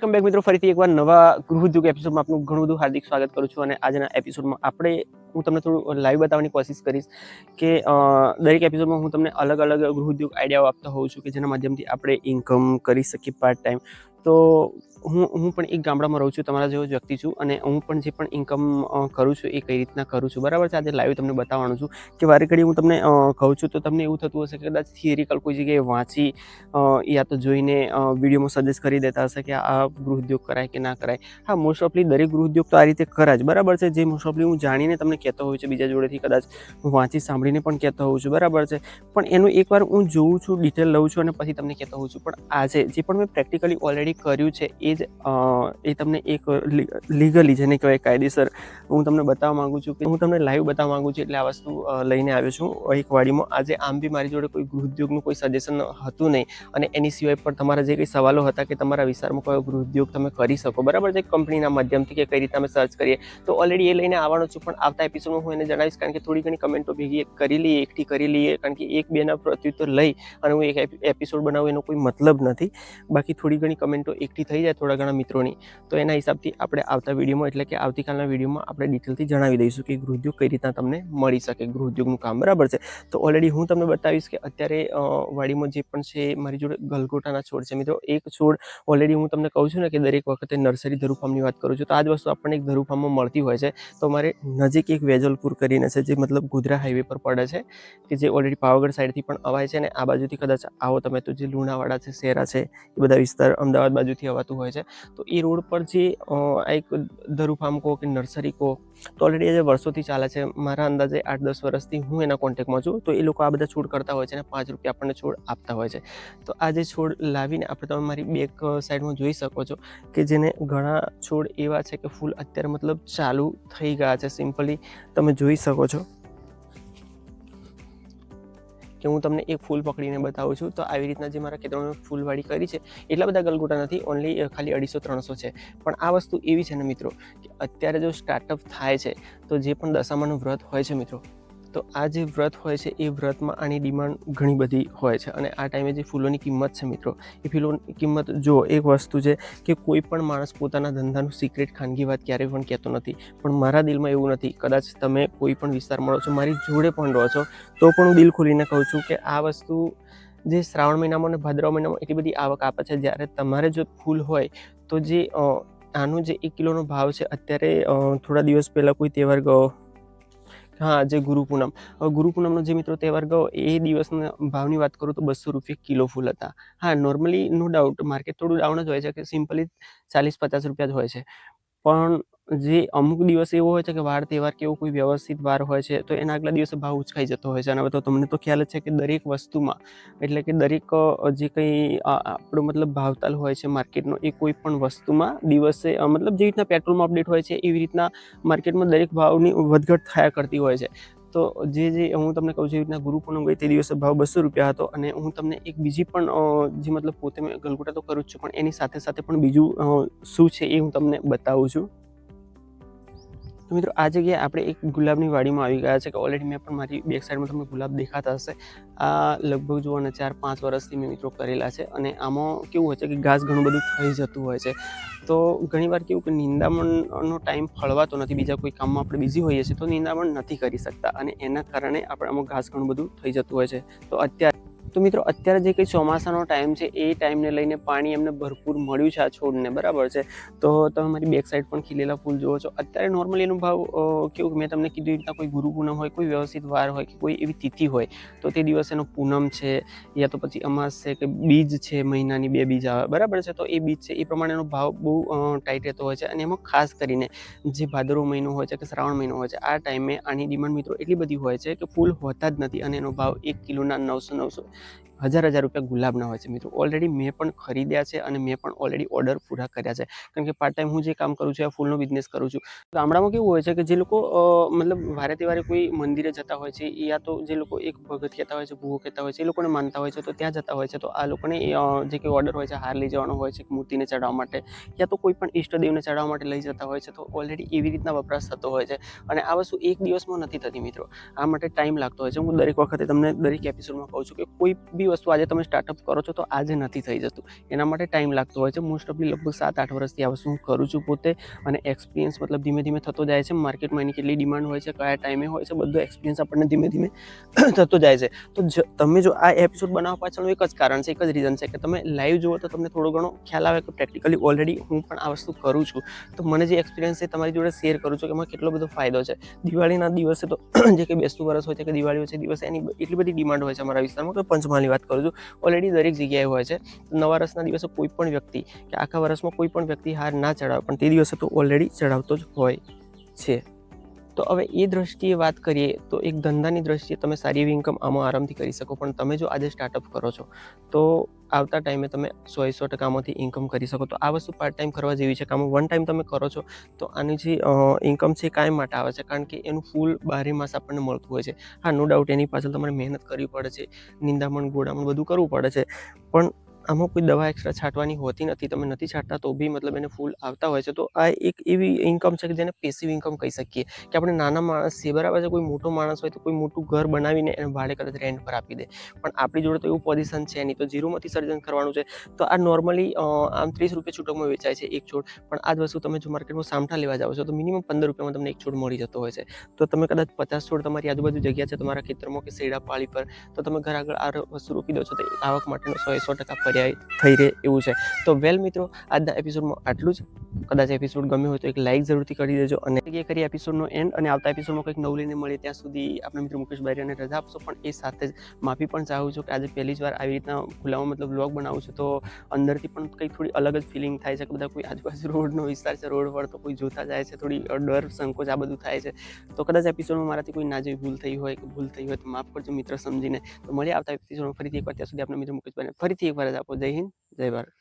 Welcome back મિત્રો, ફરીથી એકવાર નવા ગૃહ ઉદ્યોગ એપિસોડમાં આપનું ઘણું બધું હાર્દિક સ્વાગત કરું છું. અને આજના એપિસોડમાં હું તમને થોડું લાઈવ બતાવવાની કોશિશ કરીશ કે દરેક એપિસોડમાં હું તમને અલગ અલગ ગૃહ ઉદ્યોગ આઈડિયાઓ આપતો હોઉં છું કે જેના માધ્યમથી આપણે ઇન્કમ કરી શકીએ પાર્ટ ટાઈમ. તો હું પણ એક ગામડામાં રહું છું, તમારા જેવો જ વ્યક્તિ છું, અને હું પણ જે પણ ઇન્કમ કરું છું એ કઈ રીતના કરું છું, બરાબર છે. આજે લાઈવ તમને બતાવવાનું છું કે વારે ઘડી હું તમને કહું છું તો તમને એવું થતું હશે કે કદાચ થિયરિકલ કોઈ જગ્યાએ વાંચી યા તો જોઈને વિડીયોમાં સજેસ્ટ કરી દેતા હશે કે આ ગૃહ ઉદ્યોગ કરાય કે ના કરાય. હા, મોસ્ટ ઓફલી દરેક ગૃહ ઉદ્યોગ તો આ રીતે કરાય જ, બરાબર છે. જે મોસ્ટ ઓફલી હું જાણીને તમને કહેતો હોઉં છું, બીજા જોડેથી કદાચ હું વાંચી સાંભળીને પણ કહેતો હોઉં છું, બરાબર છે. પણ એનું એકવાર હું જોઉં છું, ડિટેલ લઉં છું અને પછી તમને કહેતો હોઉં છું. પણ આજે જે પણ મેં પ્રેક્ટિકલી ઓલરેડી કર્યું છે એ તમને એક લીગલી, જેને કહેવાય કાયદેસર, હું તમને બતાવવા માંગુ છું કે હું તમને લાઈવ બતાવવા માંગુ છું. એટલે આ વસ્તુ લઈને આવ્યો છું એક વાડીમાં. આજે આમ બી મારી જોડે કોઈ ગૃહ ઉદ્યોગનું કોઈ સજેશન હતું નહીં, અને એની સિવાય પણ તમારા જે કંઈ સવાલો હતા કે તમારા વિસ્તારમાં કયો ગૃહ ઉદ્યોગ તમે કરી શકો, બરાબર છે, કંપનીના માધ્યમથી કે કઈ રીતે અમે સર્ચ કરીએ, તો ઓલરેડી એ લઈને આવવાનો છું. પણ આવતા એપિસોડમાં હું એને જણાવીશ, કારણ કે થોડી ઘણી કમેન્ટો ભેગી કરી લઈએ, એકઠી કરી લઈએ, કારણ કે એક બેના પ્રત્યુત્તર લઈ અને હું એક એપિસોડ બનાવું એનો કોઈ મતલબ નથી. બાકી થોડી ઘણી કમેન્ટો એકઠી થઈ જાય થોડા ઘણા મિત્રોની, તો એના હિસાબથી આપણે આવતા વિડીયોમાં, એટલે કે આવતીકાલના વિડીયોમાં આપણે ડિટેલથી જણાવી દઈશું કે ગૃહ ઉદ્યોગ કઈ રીતના તમને મળી શકે, ગૃહ ઉદ્યોગનું કામ, બરાબર છે. તો ઓલરેડી હું તમને બતાવીશ કે અત્યારે વાડીમાં જે પણ છે મારી જોડે ગલગોટાના છોડ છે મિત્રો. એક છોડ ઓલરેડી હું તમને કહું છું ને કે દરેક વખતે નર્સરી ધરુફાર્મની વાત કરું છું, તો આ જ વસ્તુ આપણને એક ધરુફાર્મમાં મળતી હોય છે. તો મારે નજીક એક વેજલપુર કરીને છે, જે મતલબ ગોધરા હાઈવે પર પડે છે, કે જે ઓલરેડી પાવાગઢ સાઈડથી પણ અવાય છે, અને આ બાજુથી કદાચ આવો તમે તો જે લુણાવાડા છે, શેરા છે, એ બધા વિસ્તાર અમદાવાદ બાજુથી અવાતું હોય છે. તો એ રોડ પર જે આ એક ધરુફાર્મ કહો કે નર્સરી કહો, તો ઓલરેડી આજે વર્ષોથી ચાલે છે. મારા અંદાજે 8-10 વર્ષથી હું એના કોન્ટેક્ટમાં છું. તો એ લોકો આ બધા છોડ કરતા હોય છે અને 5 રૂપિયા આપણને છોડ આપતા હોય છે. તો આ જે છોડ લાવીને તમે મારી બેક સાઈડમાં જોઈ શકો છો કે જેને ઘણા છોડ એવા છે કે ફૂલ અત્યારે મતલબ ચાલુ થઈ ગયા છે. સિમ્પલી તમે જોઈ શકો છો કે હું તમને એક ફૂલ પકડીને બતાવું છું. તો આવી રીતના જે મારા ખેતરોમાં ફૂલવાડી કરી છે, એટલા બધા ગલગોટા નથી, ઓનલી ખાલી 250-300 છે. પણ આ વસ્તુ એવી છે ને મિત્રો કે અત્યારે જો સ્ટાર્ટઅપ થાય છે, તો જે પણ દશામાનું વ્રત હોય છે મિત્રો, તો આ જે વ્રત હોય છે એ વ્રતમાં આની ડિમાન્ડ ઘણી બધી હોય છે. અને આ ટાઈમે જે ફૂલોની કિંમત છે મિત્રો, એ ફૂલોની કિંમત જો એક વસ્તુ છે કે કોઈ પણ માણસ પોતાના ધંધાનું સિક્રેટ, ખાનગી વાત ક્યારેય પણ કહેતો નથી. પણ મારા દિલમાં એવું નથી. કદાચ તમે કોઈ પણ વિસ્તારમાં રહો છો, મારી જોડે પણ રહો છો, તો પણ હું દિલ ખોલીને કહું છું કે આ વસ્તુ જે શ્રાવણ મહિનામાં અને ભાદરવા મહિનામાં એટલી બધી આવક આપે છે, જ્યારે તમારે જો ફૂલ હોય તો જે આનું જે 1 કિલોનો ભાવ છે અત્યારે, થોડા દિવસ પહેલાં કોઈ તહેવાર ગયો, હા, જે ગુરુ પૂનમનો જે મિત્રો તહેવાર ગયો, એ દિવસના ભાવની વાત કરું તો 200 રૂપિયા કિલો ફૂલ હતા. હા, નોર્મલી નો ડાઉટ માર્કેટ થોડું ડાઉન જ હોય છે, કે સિમ્પલી 40-50 રૂપિયા જ હોય છે. પણ જે અમુક દિવસ એવો હોય છે કે વાર તહેવાર કે એવું કોઈ વ્યવસ્થિત વાર હોય છે, તો એના આગલા દિવસે ભાવ ઉચકાઈ જતો હોય છે. અને હવે તો તમને તો ખ્યાલ જ છે કે દરેક વસ્તુમાં, એટલે કે દરેક જે કંઈ આપણો મતલબ ભાવતાલ હોય છે માર્કેટનો, એ કોઈ પણ વસ્તુમાં દિવસે મતલબ જે રીતના પેટ્રોલમાં અપડેટ હોય છે, એવી રીતના માર્કેટમાં દરેક ભાવની વધઘટ થયા કરતી હોય છે. તો જે હું તમને કહું છું, એવી રીતના ગુરુ પૂનમ ગઈ તે દિવસે ભાવ 200 રૂપિયા હતો. અને હું તમને એક બીજી પણ જે મતલબ પોતે મેં ગલગોટા તો કરું જ છું, પણ એની સાથે સાથે પણ બીજું શું છે એ હું તમને બતાવું છું. તો મિત્રો, આ જગ્યાએ આપણે એક ગુલાબની વાડીમાં આવી ગયા છે, કે ઓલરેડી મેં પણ મારી બેક સાઈડમાં તમને ગુલાબ દેખાતા હશે. આ લગભગ જુઓ ને 4-5 વર્ષથી મેં મિત્રો કરેલા છે. અને આમાં કેવું હોય છે કે ઘાસ ઘણું બધું થઈ જતું હોય છે. તો ઘણીવાર કેવું કે નિંદામણનો ટાઈમ ફળવાતો નથી, બીજા કોઈ કામમાં આપણે બિઝી હોઈએ છીએ, તો નિંદામણ નથી કરી શકતા, અને એના કારણે આપણે આમાં ઘાસ ઘણું બધું થઈ જતું હોય છે. તો મિત્રો, અત્યારે જે કંઈ ચોમાસાનો ટાઈમ છે, એ ટાઈમને લઈને પાણી એમને ભરપૂર મળ્યું છે આ છોડને, બરાબર છે. તો તમે મારી બેક સાઈડ પણ ખીલેલા ફૂલ જુઓ છો. અત્યારે નોર્મલી એનો ભાવ કેવું, મેં તમને કીધું એ રીતના કોઈ ગુરુ પૂનમ હોય, કોઈ વ્યવસ્થિત વાર હોય કે કોઈ એવી તિથિ હોય, તો તે દિવસે એનો પૂનમ છે, યા તો પછી અમાસ છે, કે બીજ છે, મહિનાની 2 બીજ આવે, બરાબર છે. તો એ બીજ છે એ પ્રમાણેનો ભાવ બહુ ટાઈટ રહેતો હોય છે. અને એમાં ખાસ કરીને જે ભાદરવો મહિનો હોય છે કે શ્રાવણ મહિનો હોય છે, આ ટાઈમે આની ડિમાન્ડ મિત્રો એટલી બધી હોય છે કે ફૂલ હોતા જ નથી. અને એનો ભાવ 1 કિલોના 900 1000 રૂપિયા ગુલાબના હોય છે મિત્રો. ઓલરેડી મેં પણ ખરીદ્યા છે, અને મેં પણ ઓલરેડી ઓર્ડર પૂરા કર્યા છે, કારણ કે પાર્ટ ટાઈમ હું જે કામ કરું છું, આ ફૂલનો બિઝનેસ કરું છું. ગામડામાં કેવું હોય છે કે જે લોકો મતલબ વારે તહેવારે કોઈ મંદિરે જતા હોય છે, યા તો જે લોકો એક ભગત કહેતા હોય છે, ભૂવો કહેતા હોય છે, એ લોકોને માનતા હોય છે, તો ત્યાં જતા હોય છે. તો આ લોકોને જે કંઈ ઓર્ડર હોય છે, હાર લઈ જવાનો હોય છે મૂર્તિને ચડાવવા માટે, યા તો કોઈ પણ ઈષ્ટદેવને ચડાવવા માટે લઈ જતા હોય છે. તો ઓલરેડી એવી રીતના વપરાશ થતો હોય છે. અને આ વસ્તુ એક દિવસમાં નથી થતી મિત્રો, આ માટે ટાઈમ લાગતો હોય છે. હું દરેક વખતે તમને દરેક એપિસોડમાં કહું છું કે કોઈ બી વસ્તુ આજે તમે સ્ટાર્ટઅપ કરો છો તો આજે નથી થઈ જતું, એના માટે ટાઈમ લાગતો હોય છે. મોસ્ટ ઓફલી લગભગ 7-8 વર્ષથી આ વસ્તુ હું કરું છું પોતે, અને એક્સપિરિયન્સ મતલબ ધીમે ધીમે થતો જાય છે. માર્કેટમાં એની કેટલી ડિમાન્ડ હોય છે, કયા ટાઈમે હોય છે, બધો એક્સપિરિયન્સ આપણને ધીમે ધીમે થતો જાય છે. તો તમે જો આ એપિસોડ બનાવવા પાછળનું એક જ કારણ છે, એક જ રીઝન છે કે તમે લાઈવ જુઓ તો તમને થોડો ઘણો ખ્યાલ આવે કે પ્રેક્ટિકલી ઓલરેડી હું પણ આ વસ્તુ કરું છું, તો મને જે એક્સપિરિયન્સ છે તમારી જોડે શેર કરું છું કે એમાં કેટલો બધો ફાયદો છે. દિવાળીના દિવસે તો જે કે બેસતું વરસ હોય છે કે દિવાળી હોય છે, દિવસે એની એટલી બધી ડિમાન્ડ હોય છે અમારા વિસ્તારમાં, કે પંચમહાલની વાત કરું છું, ઓલરેડી દરેક જગ્યાએ હોય છે. નવા વર્ષના દિવસે કોઈ પણ વ્યક્તિ કે આખા વર્ષમાં કોઈ પણ વ્યક્તિ હાર ના ચડાવે, પણ તે દિવસે તો ઓલરેડી ચડાવતો જ હોય છે. તો હવે એ દ્રષ્ટિએ વાત કરીએ તો એક ધંધાની દ્રષ્ટિએ તમે સારી એવી ઇન્કમ આમાં આરામથી કરી શકો, પણ તમે જો આજે સ્ટાર્ટઅપ કરો છો તો આવતા ટાઈમે તમે 100% આમાંથી ઇન્કમ કરી શકો. તો આ વસ્તુ પાર્ટ ટાઈમ કરવા જેવી છે, કામ વન ટાઈમ તમે કરો છો તો આની જે ઇન્કમ છે કાયમ માટે આવે છે, કારણ કે એનું ફૂલ 12 માસ આપણને મળતું હોય છે. હા, નો ડાઉટ એની પાછળ તમારે મહેનત કરવી પડે છે, નિંદામણ ગોળામણ બધું કરવું પડે છે, પણ આમાં કોઈ દવા એક્સ્ટ્રા છાંટવાની હોતી નથી. તમે નથી છાંટતા તો બી મતલબ એને ફૂલ આવતા હોય છે. તો આ એક એવી ઇન્કમ છે કે જેને પેસિવ ઇન્કમ કહી શકીએ, કે આપણે નાના માણસ છીએ, બરાબર છે, કોઈ મોટો માણસ હોય તો કોઈ મોટું ઘર બનાવીને એને ભાડે કદાચ રેન્ટ પર આપી દે, પણ આપણી જોડે તો એવું પોઝિશન છે નહીં, તો ઝીરોમાંથી સર્જન કરવાનું છે. તો આ નોર્મલી આમ 30 રૂપિયા છૂટકમાં વેચાય છે એક છોડ, પણ આ જ વસ્તુ તમે જો માર્કેટમાં સામઠા લેવા જાઓ છો તો મિનિમમ 15 રૂપિયામાં તમને એક છોડ મળી જતો હોય છે. તો તમે કદાચ 50 છોડ તમારી આજુબાજુ જગ્યા છે તમારા ખેતરમાં કે શેરડા પાળી પર, તો તમે ઘર આગળ આ વસ્તુ રોપી દો છો તો આવક માટેનો 100% પર્યાય થઈ રહે એવું છે. તો વેલ મિત્રો, આજના એપિસોડમાં આટલું જ. કદાચ એપિસોડ ગમ્યો હોય તો એક લાઇક જરૂરથી કરી દેજો, અને એ કરી એપિસોડનો એન્ડ, અને આવતા એપિસોડમાં કંઈક નવું લઈને મળીએ. ત્યાં સુધી આપણા મિત્ર મુકેશ બારિયાને રજા આપશો, પણ એ સાથે જ માફી પણ ચાહું છું કે આજે પહેલી જ વાર આવી રીતના ખુલ્લામાં મતલબ વ્લોગ બનાવું છું, તો અંદરથી પણ કંઈક થોડી અલગ જ ફિલિંગ થાય છે કે બધા કોઈ આજુબાજુ રોડનો વિસ્તાર છે, રોડ પર તો કોઈ જોતા જાય છે, થોડી ડર સંકોચ આ બધું થાય છે. તો કદાચ એપિસોડમાં મારાથી કોઈ ના જેવી ભૂલ થઈ હોય તો માફ કરજો મિત્ર સમજીને. તો મળીએ આવતા એપિસોડમાં ફરીથી એકવાર. ત્યાં સુધી આપણા મિત્ર મુકેશ બારિયા ફરીથી એકવાર જ આપો. જય હિન્દ, જય ભારત.